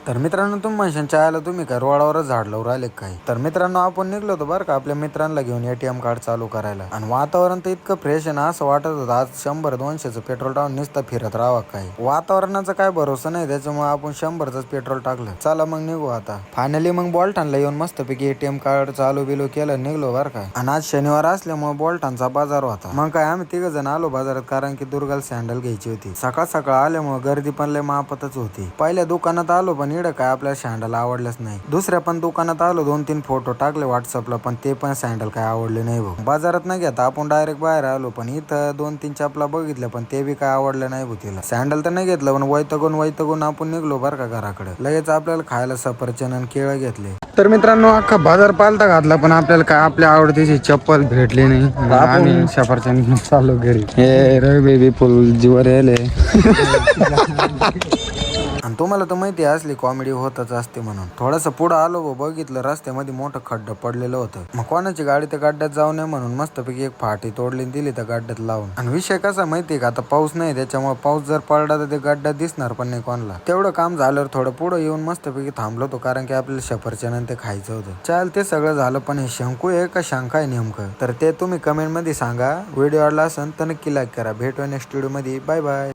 तर मित्रांनो, तुम्ही म्हणशान चायला तुम्ही काय रोडावरच झाड लावून राहिले काय? तर मित्रांनो, आपण निघलो होतो बरं का आपल्या मित्रांना घेऊन ATM कार्ड चालू करायला. आणि वातावरण तर इतकं फ्रेश आहे ना, असं वाटत होतं आज 100-200चं पेट्रोल टाकून नुसतं फिरत राहावं काय. वातावरणाचा काय भरोसा नाही, त्याच्यामुळे आपण 100च पेट्रोल टाकलं. चला मग निघू आता. फायनली मग बोल्टानला येऊन मस्तपैकी ATM कार्ड चालू बिलू केलं, निघलो बरं का. आणि आज शनिवार असल्यामुळे बोल्टांचा बाजार होता. मग काय आम्ही 3 जण आलो बाजारात, कारण की दुर्गाला सँडल घ्यायची होती. सकाळ सकाळ आल्यामुळे गर्दी पण लय मापातच होती. पहिल्या दुकानात आलो पण इकडं काय आपल्याला सँडल आवडलंच नाही. दुसऱ्या पण दुकानात आलो, 2-3 फोटो टाकले व्हॉट्सअपला, पण ते पण सँडल काय आवडले नाही भाऊ. बाजारात नाही घेता आपण डायरेक्ट बाहेर आलो, पण इथं 2-3 चपला बघितल्या पण ते बी काय आवडलं नाही भाऊ तिला. सँडल तर नाही घेतलं, पण वैतगून आपण निघलो बरं का घराकडे. लगेच आपल्याला खायला सफरचंद आणि केळं घेतले. तर मित्रांनो, अख्खा बाजार पालता घातला, पण आपल्याला काय आपल्या आवडतीची चप्पल भेटली नाही. आम्ही सफरचंद घेऊन चाललो घरी. हे रवी बेबी फुल जीवर यायले. आणि तुम्हाला तर माहिती असली कॉमेडी होतच असते म्हणून. थोडंसं पुढं आलो व बघितलं रस्त्यामध्ये मोठं खड्डं पडलेलं होतं. मग कोणाची गाडी त्या गड्ड्यात जाऊ नये म्हणून मस्तपैकी एक फाटी तोडली दिली त्या गड्ड्यात लावून. आणि विषय कसा माहितीये का, आता पाऊस नाही, त्याच्यामुळे पाऊस जर पडला तर ते गड्ड्यात दिसणार पण नाही कोणाला. तेवढं काम झाल्यावर थोडं पुढं येऊन मस्तपैकी थांबलो होतो, कारण की आपल्याला सफरचंद ते खायचं होतं. चाल ते सगळं झालं, पण हे शंकू आहे का शंका आहे नेमकं, तर ते तुम्ही कमेंट मध्ये सांगा. व्हिडिओ आवडला असेल तर नक्की लाईक करा. भेटूया नेक्स्ट व्हिडिओ मध्ये. Bye bye.